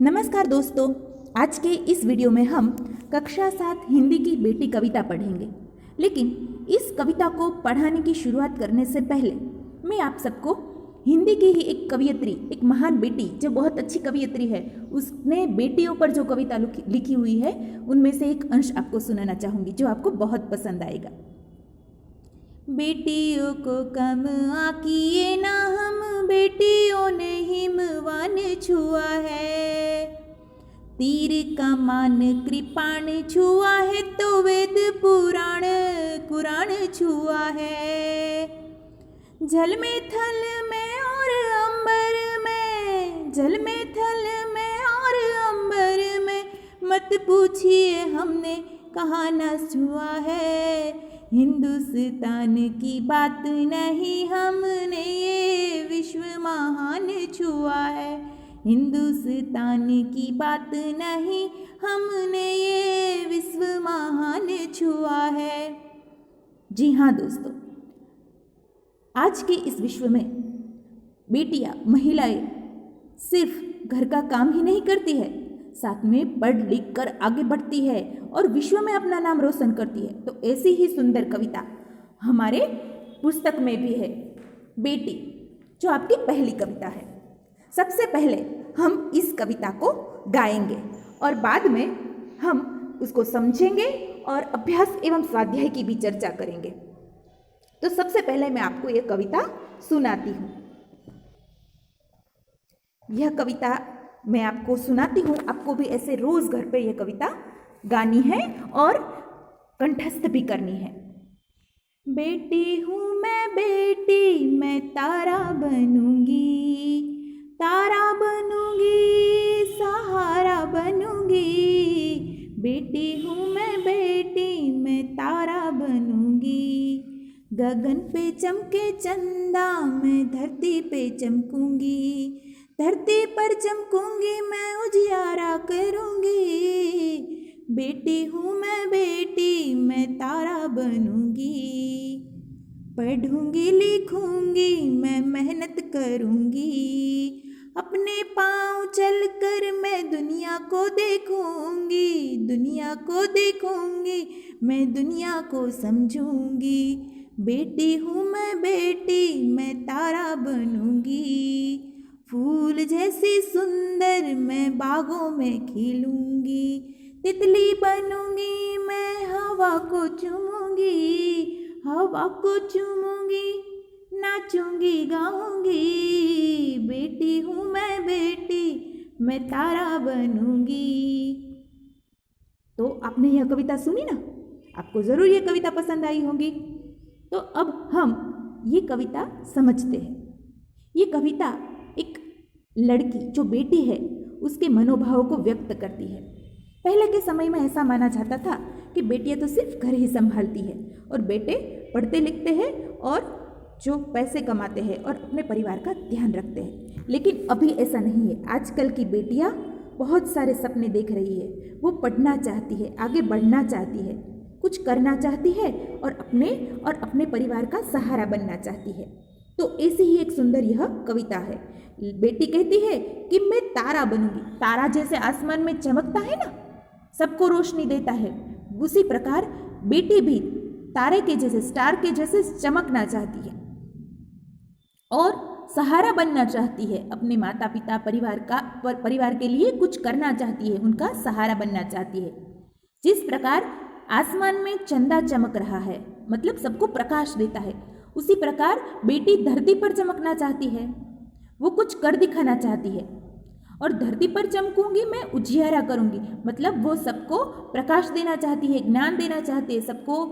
नमस्कार दोस्तों, आज के इस वीडियो में हम कक्षा 7 हिंदी की बेटी कविता पढ़ेंगे। लेकिन इस कविता को पढ़ाने की शुरुआत करने से पहले मैं आप सबको हिंदी की ही एक कवयित्री, एक महान बेटी जो बहुत अच्छी कवयित्री है, उसने बेटियों पर जो कविता लिखी हुई है उनमें से एक अंश आपको सुनाना चाहूँगी जो आपको बहुत पसंद आएगा। बेटियों को कम आकिए ना, हम बेटियों ने हिमवान छुआ है। तीर कमान कृपाण छुआ है तो वेद पुराण कुरान छुआ है। जल में थल में और अंबर में, जल में थल में और अंबर में, मत पूछिए हमने कहाँ न छुआ है। हिंदुस्तान की बात नहीं, हमने ये विश्व महान छुआ है। हिंदुस्तान की बात नहीं, हमने ये विश्व महान छुआ है। जी हाँ दोस्तों, आज के इस विश्व में बेटियां, महिलाएं सिर्फ घर का काम ही नहीं करती है, साथ में पढ़ लिख कर आगे बढ़ती है और विश्व में अपना नाम रोशन करती है। तो ऐसी ही सुंदर कविता हमारे पुस्तक में भी है, बेटी, जो आपकी पहली कविता है। सबसे पहले हम इस कविता को गाएंगे और बाद में हम उसको समझेंगे और अभ्यास एवं स्वाध्याय की भी चर्चा करेंगे। तो सबसे पहले मैं आपको यह कविता सुनाती हूँ। यह कविता मैं आपको सुनाती हूँ, आपको भी ऐसे रोज घर पे यह कविता गानी है और कंठस्थ भी करनी है। बेटी हूँ मैं बेटी, मैं तारा बनूंगी, तारा बनूंगी, सहारा बनूंगी। बेटी हूँ मैं बेटी, मैं तारा बनूंगी। गगन पे चमके चंदा, मैं धरती पे चमकूंगी, धरती पर चमकूंगी, मैं उजियारा करूंगी। बेटी हूँ मैं बेटी, मैं तारा बनूंगी। पढ़ूंगी लिखूंगी, मैं मेहनत करूंगी। अपने पाँव चल कर मैं दुनिया को देखूंगी, दुनिया को देखूंगी, मैं दुनिया को समझूंगी। बेटी हूँ मैं बेटी, मैं तारा बनूंगी। फूल जैसी सुंदर मैं बागों में खिलूंगी, तितली बनूंगी, मैं हवा को चूमूंगी, हवा को चूमूंगी, नाचूंगी गाऊंगी। बेटी हूँ मैं बेटी, मैं तारा बनूंगी। तो आपने यह कविता सुनी ना, आपको जरूर यह कविता पसंद आई होगी। तो अब हम ये कविता समझते हैं। ये कविता एक लड़की जो बेटी है उसके मनोभाव को व्यक्त करती है। पहले के समय में ऐसा माना जाता था कि बेटियां तो सिर्फ घर ही संभालती है और बेटे पढ़ते लिखते हैं और जो पैसे कमाते हैं और अपने परिवार का ध्यान रखते हैं। लेकिन अभी ऐसा नहीं है। आजकल की बेटियां बहुत सारे सपने देख रही है, वो पढ़ना चाहती है, आगे बढ़ना चाहती है, कुछ करना चाहती है और अपने परिवार का सहारा बनना चाहती है। तो ऐसी ही एक सुंदर यह कविता है। बेटी कहती है कि मैं तारा बनूंगी। तारा जैसे आसमान में चमकता है ना, सबको रोशनी देता है, उसी प्रकार बेटी भी तारे के जैसे, स्टार के जैसे चमकना चाहती है और सहारा बनना चाहती है। अपने माता पिता परिवार के लिए कुछ करना चाहती है, उनका सहारा बनना चाहती है। जिस प्रकार आसमान में चंदा चमक रहा है, मतलब सबको प्रकाश देता है, उसी प्रकार बेटी धरती पर चमकना चाहती है, वो कुछ कर दिखाना चाहती है। और धरती पर चमकूंगी, मैं उजियारा करूंगी, मतलब वो सबको प्रकाश देना चाहती है, ज्ञान देना चाहती है, सबको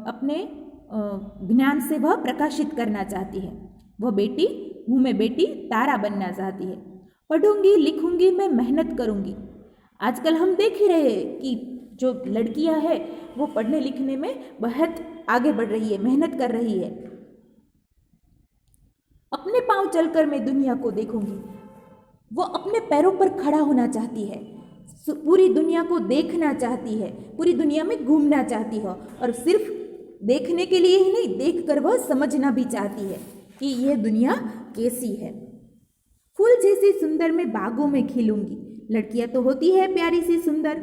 अपने ज्ञान से वह प्रकाशित करना चाहती है। वह बेटी हूँ मैं बेटी, तारा बनना चाहती है। पढ़ूंगी लिखूंगी, मैं मेहनत करूंगी। आजकल हम देख ही रहे हैं कि जो लड़कियां हैं वो पढ़ने लिखने में बहुत आगे बढ़ रही है, मेहनत कर रही है। अपने पांव चलकर मैं दुनिया को देखूंगी। वो अपने पैरों पर खड़ा होना चाहती है, पूरी दुनिया को देखना चाहती है, पूरी दुनिया में घूमना चाहती है और सिर्फ देखने के लिए ही नहीं, देखकर वह समझना भी चाहती है कि यह दुनिया कैसी है। फूल जैसी सुंदर मैं बागों में खिलूंगी, लड़कियां तो होती है प्यारी सी सुंदर।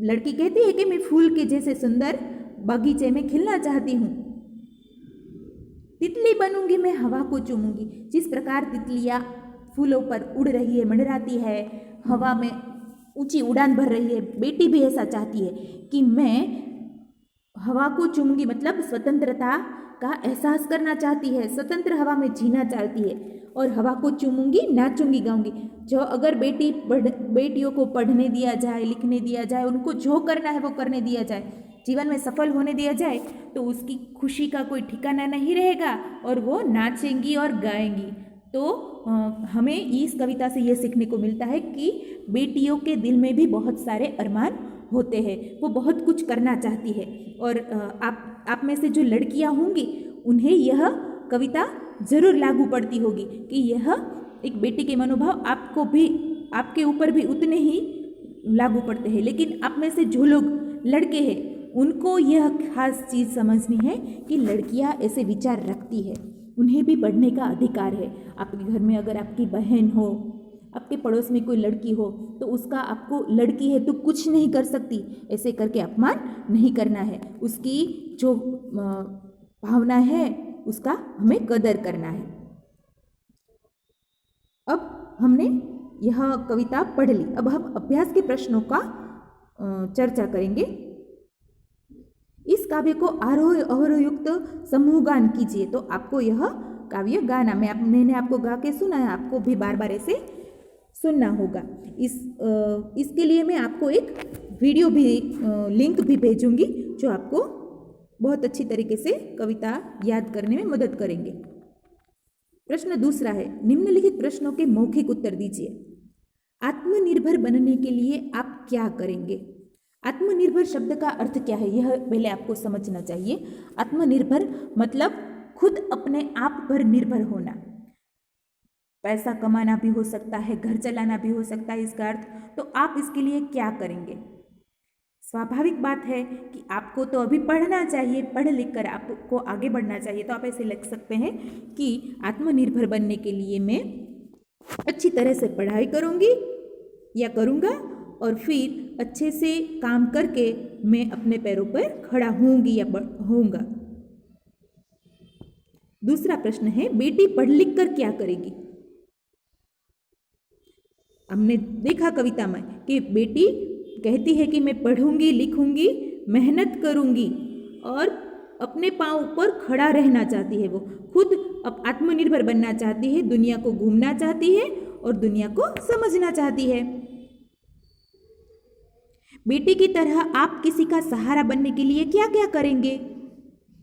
लड़की कहती है कि मैं फूल के जैसे सुंदर बगीचे में खिलना चाहती हूँ। तितली बनूंगी, मैं हवा को चूमूंगी। जिस प्रकार तितलियाँ फूलों पर उड़ रही है, मंडराती है, हवा में ऊंची उड़ान भर रही है, बेटी भी ऐसा चाहती है कि मैं हवा को चूमूंगी, मतलब स्वतंत्रता का एहसास करना चाहती है, स्वतंत्र हवा में जीना चाहती है और हवा को चूमूंगी, नाचूंगी, गाऊंगी। जो अगर बेटियों को पढ़ने दिया जाए, लिखने दिया जाए, उनको जो करना है वो करने दिया जाए, जीवन में सफल होने दिया जाए, तो उसकी खुशी का कोई ठिकाना नहीं रहेगा और वो नाचेंगी और गाएंगी। तो हमें इस कविता से ये सीखने को मिलता है कि बेटियों के दिल में भी बहुत सारे अरमान होते हैं, वो बहुत कुछ करना चाहती है। और आप में से जो लड़कियां होंगी उन्हें यह कविता जरूर लागू पड़ती होगी कि यह एक बेटी के मनोभाव आपके ऊपर भी उतने ही लागू पड़ते हैं। लेकिन आप में से जो लोग लड़के हैं उनको यह खास चीज़ समझनी है कि लड़कियां ऐसे विचार रखती है, उन्हें भी पढ़ने का अधिकार है। आपके घर में अगर आपकी बहन हो, आपके पड़ोस में कोई लड़की हो, तो उसका आपको लड़की है तो कुछ नहीं कर सकती ऐसे करके अपमान नहीं करना है। उसकी जो भावना है उसका हमें कदर करना है। अब हमने यह कविता पढ़ ली। अब हम अभ्यास के प्रश्नों का चर्चा करेंगे। इस काव्य को आरोह अवरोह युक्त समूह गान कीजिए। तो आपको यह काव्य गाना, मैंने आपको गा के सुना है, आपको भी बार बार ऐसे सुनना होगा। इसके लिए मैं आपको एक वीडियो भी लिंक भी भेजूंगी जो आपको बहुत अच्छी तरीके से कविता याद करने में मदद करेंगे। प्रश्न दूसरा है, निम्नलिखित प्रश्नों के मौखिक उत्तर दीजिए। आत्मनिर्भर बनने के लिए आप क्या करेंगे? आत्मनिर्भर शब्द का अर्थ क्या है यह पहले आपको समझना चाहिए। आत्मनिर्भर मतलब खुद अपने आप पर निर्भर होना। पैसा कमाना भी हो सकता है, घर चलाना भी हो सकता है इसका अर्थ। तो आप इसके लिए क्या करेंगे? स्वाभाविक बात है कि आपको तो अभी पढ़ना चाहिए, पढ़ लिख कर आपको आगे बढ़ना चाहिए। तो आप ऐसे लिख सकते हैं कि आत्मनिर्भर बनने के लिए मैं अच्छी तरह से पढ़ाई करूँगी या करूँगा और फिर अच्छे से काम करके मैं अपने पैरों पर खड़ा होंगी या होऊंगा। दूसरा प्रश्न है, बेटी पढ़ लिख कर क्या करेगी? हमने देखा कविता में कि बेटी कहती है कि मैं पढ़ूंगी, लिखूंगी, मेहनत करूंगी और अपने पांव पर खड़ा रहना चाहती है। वो खुद अब आत्मनिर्भर बनना चाहती है, दुनिया को घूमना चाहती है और दुनिया को समझना चाहती है। बेटी की तरह आप किसी का सहारा बनने के लिए क्या क्या करेंगे?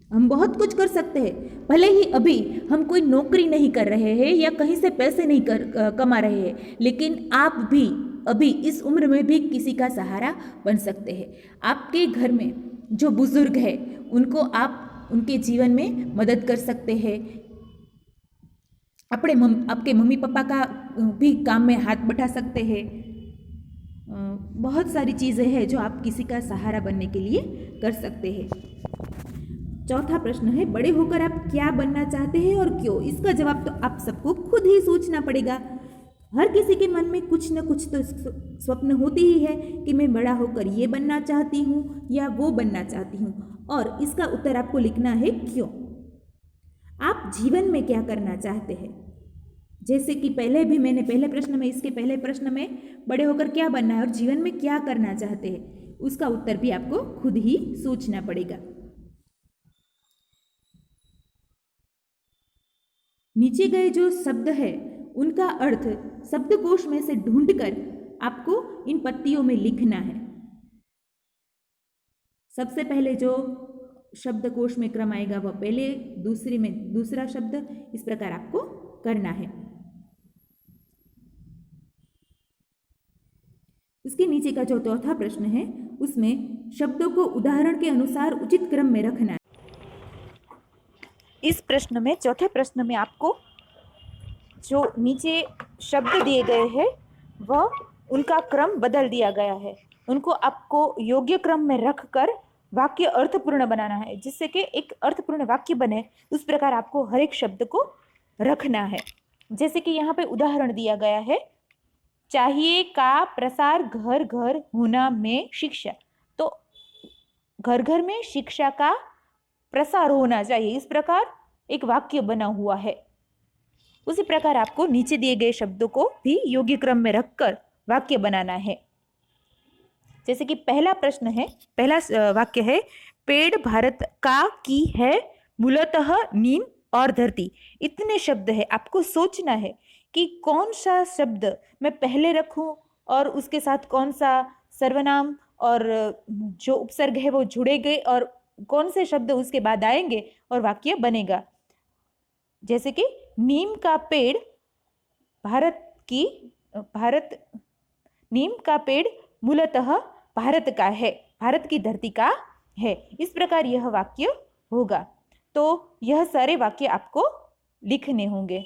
हम बहुत कुछ कर सकते हैं। भले ही अभी हम कोई नौकरी नहीं कर रहे हैं या कहीं से पैसे नहीं कमा रहे हैं, लेकिन आप भी अभी इस उम्र में भी किसी का सहारा बन सकते हैं। आपके घर में जो बुजुर्ग है उनको आप उनके जीवन में मदद कर सकते हैं। आपके मम्मी पापा का भी काम में हाथ बटा सकते हैं। बहुत सारी चीज़ें हैं जो आप किसी का सहारा बनने के लिए कर सकते हैं। चौथा प्रश्न है, बड़े होकर आप क्या बनना चाहते हैं और क्यों? इसका जवाब तो आप सबको खुद ही सोचना पड़ेगा। हर किसी के मन में कुछ न कुछ तो स्वप्न होती ही है कि मैं बड़ा होकर ये बनना चाहती हूँ या वो बनना चाहती हूँ, और इसका उत्तर आपको लिखना है क्यों। आप जीवन में क्या करना चाहते हैं? जैसे कि मैंने पहले प्रश्न में, इसके पहले प्रश्न में बड़े होकर क्या बनना है और जीवन में क्या करना चाहते हैं, उसका उत्तर भी आपको खुद ही सोचना पड़ेगा। नीचे गए जो शब्द है उनका अर्थ शब्दकोश में से ढूंढकर आपको इन पत्तियों में लिखना है। सबसे पहले जो शब्दकोश में क्रम आएगा वह पहले, दूसरे में दूसरा शब्द, इस प्रकार आपको करना है। इसके नीचे का जो चौथा प्रश्न है उसमें शब्दों को उदाहरण के अनुसार उचित क्रम में रखना है। इस प्रश्न में, चौथे प्रश्न में आपको जो नीचे शब्द दिए गए हैं वह उनका क्रम बदल दिया गया है। उनको आपको योग्य क्रम में रखकर वाक्य अर्थपूर्ण बनाना है, जिससे कि एक अर्थपूर्ण वाक्य बने। उस प्रकार आपको हर एक शब्द को रखना है। जैसे कि यहाँ पे उदाहरण दिया गया है चाहिए का प्रसार घर घर होना में शिक्षा। तो घर घर में शिक्षा का प्रसार होना चाहिए, इस प्रकार एक वाक्य बना हुआ है। उसी प्रकार आपको नीचे दिए गए शब्दों को भी योग्य क्रम में रखकर वाक्य बनाना है। जैसे कि पहला प्रश्न है, पहला वाक्य है, पेड़ भारत का की है मूलतः नीम और धरती। इतने शब्द है, आपको सोचना है कि कौन सा शब्द मैं पहले रखूं और उसके साथ कौन सा सर्वनाम और जो उपसर्ग है वो जुड़ेंगे और कौन से शब्द उसके बाद आएंगे और वाक्य बनेगा। जैसे कि नीम का पेड़ नीम का पेड़ मूलतः भारत का है, भारत की धरती का है। इस प्रकार यह वाक्य होगा। तो यह सारे वाक्य आपको लिखने होंगे।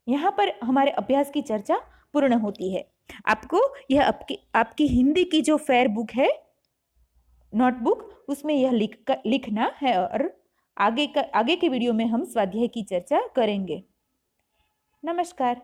यहाँ पर हमारे अभ्यास की चर्चा पूर्ण होती है। आपको यह आपकी हिंदी की जो फेयर बुक है, नोटबुक, उसमें यह लिखना है और आगे के वीडियो में हम स्वाध्याय की चर्चा करेंगे। नमस्कार।